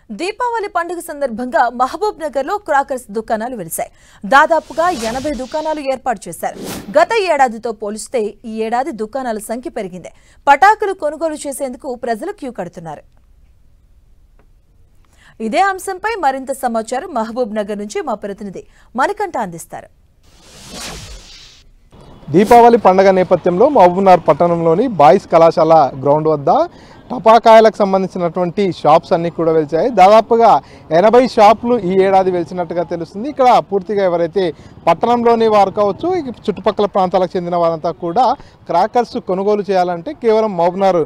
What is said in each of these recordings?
దీపావళి పండుగ సందర్భంగా మహబూబ్ నగర్ లో క్రాకర్స్ దుకాణాలు వెలిశాయి. దాదాపుగా 80 దుకాణాలు ఏర్పాటు చేశారు. గత ఏడాదితో పోలిస్తే ఈ ఏడాది దుకాణాల సంఖ్య పెరిగింది. పటాకులు కొనుగోలు చేసేందుకు ప్రజలు క్యూ కడుతున్నారు. ఇదే అంశంపై మరింత సమాచారం మహబూబ్ నగర్ నుంచి మా ప్రతినిధి మణికంఠ అందిస్తారు. దీపావళి పండుగ నేపథ్యంలో మహబూబ్ నగర్ పట్టణంలోని బాయ్స్ కళాశాల గ్రౌండ్ వద్ద టపాకాయలకు సంబంధించినటువంటి షాప్స్ అన్నీ కూడా వెలిచాయి. దాదాపుగా 80 షాపులు ఈ ఏడాది వెలిచినట్టుగా తెలుస్తుంది. ఇక్కడ పూర్తిగా ఎవరైతే పట్టణంలోని వారు కావచ్చు, చుట్టుపక్కల ప్రాంతాలకు చెందిన వారంతా కూడా క్రాకర్స్ కొనుగోలు చేయాలంటే కేవలం మహబూబ్ నగర్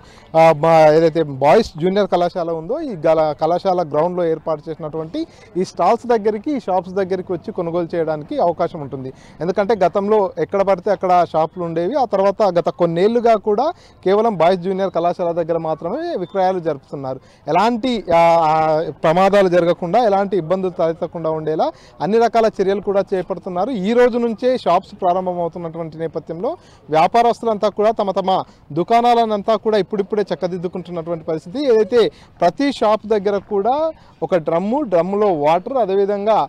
ఏదైతే బాయ్స్ జూనియర్ కళాశాల ఉందో ఈ కళాశాల గ్రౌండ్లో ఏర్పాటు చేసినటువంటి ఈ స్టాల్స్ దగ్గరికి, ఈ షాప్స్ దగ్గరికి వచ్చి కొనుగోలు చేయడానికి అవకాశం ఉంటుంది. ఎందుకంటే గతంలో ఎక్కడ పడితే అక్కడ షాపులు ఉండేవి. ఆ తర్వాత గత కొన్నేళ్లుగా కూడా కేవలం బాయ్స్ జూనియర్ కళాశాల దగ్గర మాత్రమే విక్రయాలు జరుపుతున్నారు. ఎలాంటి ప్రమాదాలు జరగకుండా, ఎలాంటి ఇబ్బందులు తలెత్తకుండా ఉండేలా అన్ని రకాల చర్యలు కూడా చేపడుతున్నారు. ఈ రోజు నుంచే షాప్స్ ప్రారంభమవుతున్నటువంటి నేపథ్యంలో వ్యాపారస్తులంతా కూడా తమ దుకాణాలనంతా కూడా ఇప్పుడిప్పుడే చక్కదిద్దుకుంటున్నటువంటి పరిస్థితి. ఏదైతే ప్రతి షాప్ దగ్గర కూడా ఒక డ్రమ్ములో వాటర్, అదేవిధంగా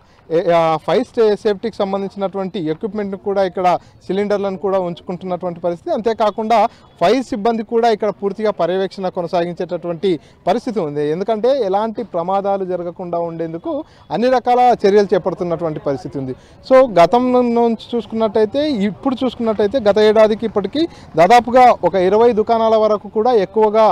ఫైర్ సేఫ్టీకి సంబంధించినటువంటి ఎక్విప్మెంట్ కూడా ఇక్కడ సిలిండర్లను కూడా ఉంచుకుంటున్నటువంటి పరిస్థితి. అంతేకాకుండా ఫైర్ సిబ్బంది కూడా ఇక్కడ పూర్తిగా పర్యవేక్షణ కొనసాగించేటటువంటి పరిస్థితి ఉంది. ఎందుకంటే ఎలాంటి ప్రమాదాలు జరగకుండా ఉండేందుకు అన్ని రకాల చర్యలు చేపడుతున్నటువంటి పరిస్థితి ఉంది. సో గతం నుంచి చూసుకున్నట్టయితే, ఇప్పుడు చూసుకున్నట్టయితే గత ఏడాదికి ఇప్పటికీ దాదాపుగా ఒక 20 దుకాణాల వరకు కూడా ఎక్కువగా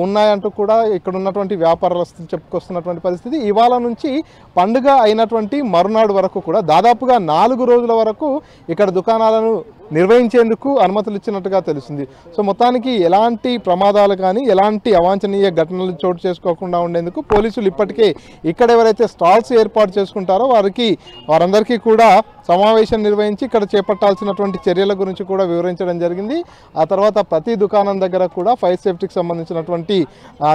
ఉన్నాయంటూ కూడా ఇక్కడ ఉన్నటువంటి వ్యాపారస్తులు చెప్పుకొస్తున్నటువంటి పరిస్థితి. ఇవాళ నుంచి పండుగ అయినటువంటి మరునాడు వరకు కూడా దాదాపుగా 4 రోజుల వరకు ఇక్కడ దుకాణాలను నిర్వహించేందుకు అనుమతులు ఇచ్చినట్టుగా తెలుస్తుంది. సో మొత్తానికి ఎలాంటి ప్రమాదాలు కానీ, ఎలాంటి అవాంఛనీయ ఘటనలు చోటు చేసుకోకుండా ఉండేందుకు పోలీసులు ఇప్పటికే ఇక్కడ ఎవరైతే స్టాల్స్ ఏర్పాటు చేసుకుంటారో వారందరికీ కూడా సమావేశం నిర్వహించి ఇక్కడ చేపట్టాల్సినటువంటి చర్యల గురించి కూడా వివరించడం జరిగింది. ఆ తర్వాత ప్రతి దుకాణం దగ్గర కూడా ఫైర్ సేఫ్టీకి సంబంధించినటువంటి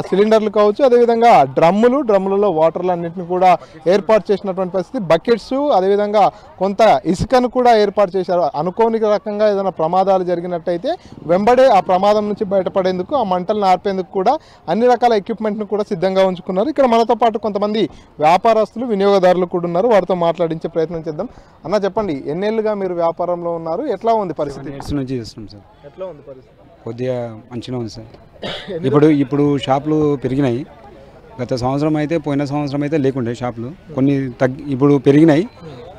సిలిండర్లు కావచ్చు, అదేవిధంగా డ్రమ్ములలో వాటర్లు అన్నింటినీ కూడా ఏర్పాటు చేసినటువంటి పరిస్థితి. బకెట్స్, అదేవిధంగా కొంత ఇసుకను కూడా ఏర్పాటు చేశారు. అనుకోని రకంగా ఏదైనా ప్రమాదాలు జరిగినట్టయితే వెంబడే ఆ ప్రమాదం నుంచి బయటపడేందుకు, ఆ మంటలను ఆర్పేందుకు కూడా అన్ని రకాల ఎక్విప్మెంట్ను కూడా సిద్ధంగా ఉంచుకున్నారు. ఇక్కడ మనతో పాటు కొంతమంది వ్యాపారస్తులు, వినియోగదారులు కూడా ఉన్నారు. వారితో మాట్లాడించే ప్రయత్నం చేద్దాం. అన్న, చెప్పండి, ఎన్నేళ్ళుగా మీరు వ్యాపారంలో ఉన్నారు? ఎట్లా ఉంది పరిస్థితి? నుంచి చేస్తున్నాం సార్. ఎట్లా ఉంది పరిస్థితి? కొద్దిగా మంచిగా ఉంది సార్. ఇప్పుడు షాపులు పెరిగినాయి. గత సంవత్సరం అయితే, పోయిన సంవత్సరం అయితే లేకుండే షాపులు, కొన్ని ఇప్పుడు పెరిగినాయి.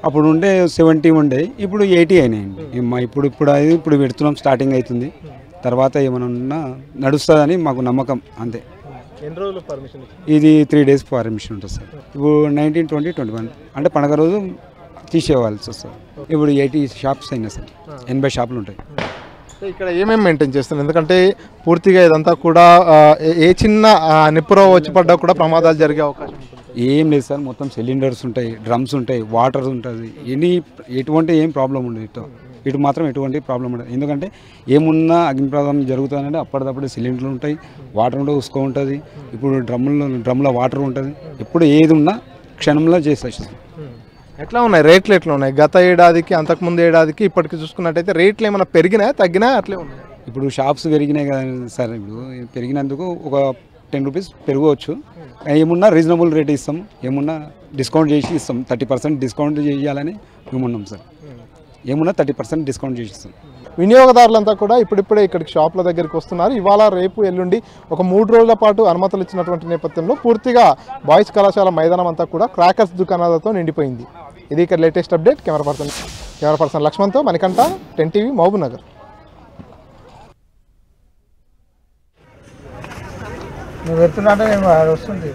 అప్పుడు ఉండే 70 ఉండే, ఇప్పుడు 80 అయినాయండి. ఇప్పుడు పెడుతున్నాం, స్టార్టింగ్ అవుతుంది. తర్వాత ఏమైనా నడుస్తుందని మాకు నమ్మకం, అంతే. ఎన్ని రోజులు పర్మిషన్? ఇది 3 days పర్మిషన్ ఉంటుంది సార్. ఇప్పుడు 19, 20, 21 అంటే పండగ రోజు తీసేవాల్సి వస్తుంది. ఇప్పుడు 80 షాప్స్ అయినా సార్, 80 షాపులు ఉంటాయి. ఇక్కడ ఏమేమి మెయింటైన్ చేస్తున్నారు? ఎందుకంటే పూర్తిగా ఇదంతా కూడా ఏ చిన్న నిప్పురో వచ్చి పడ్డా కూడా ప్రమాదాలు జరిగే అవకాశం ఉంటుంది. ఏం లేదు సార్, మొత్తం సిలిండర్స్ ఉంటాయి, డ్రమ్స్ ఉంటాయి, వాటర్ ఉంటుంది. ఎటువంటి ఏం ప్రాబ్లం ఉండదు. ఇటు మాత్రం ఎటువంటి ప్రాబ్లం ఉండదు. ఎందుకంటే ఏమున్నా అగ్ని ప్రమాదం జరుగుతుందంటే అప్పటిదప్పుడు సిలిండర్లు ఉంటాయి, వాటర్ ఉంటే ఉసుక ఉంటుంది. ఇప్పుడు డ్రమ్లో వాటర్ ఉంటుంది. ఎప్పుడు ఏది ఉన్నా క్షణంలో చేసేస్తాం. ఎట్లా ఉన్నాయి రేట్లు? ఎట్లా ఉన్నాయి గత ఏడాదికి, అంతకుముందు ఏడాదికి ఇప్పటికి చూసుకున్నట్టయితే? రేట్లు ఏమైనా పెరిగినాయా, తగ్గినా? అట్లే ఉన్నాయి. ఇప్పుడు షాప్స్ పెరిగినాయి కదా సార్. ఇప్పుడు పెరిగినందుకు ఒక 10 రూపీస్ పెరగవచ్చు. ఏమున్నా రీజనబుల్ రేట్ ఇస్తాం, ఏమున్నా డిస్కౌంట్ చేసి ఇస్తాం. 30% డిస్కౌంట్ చేయాలని మేమున్నాం సార్. ఏమున్నా 30% డిస్కౌంట్ చేసి ఇస్తాం. వినియోగదారులంతా కూడా ఇప్పుడిప్పుడే ఇక్కడికి షాపుల దగ్గరికి వస్తున్నారు. ఇవాళ, రేపు, ఎల్లుండి ఒక 3 రోజుల పాటు అనుమతులు ఇచ్చినటువంటి నేపథ్యంలో పూర్తిగా బాయ్స్ కళాశాల మైదానం అంతా కూడా క్రాకర్స్ దుకాణాలతో నిండిపోయింది. ఇది ఇక్కడ లేటెస్ట్ అప్డేట్. కెమెరా పర్సన్ లక్ష్మణ్తో మణికంఠ, 10 TV, మహబూబ్ నగర్. నువ్వు పెడుతున్నా అంటే వస్తుంది.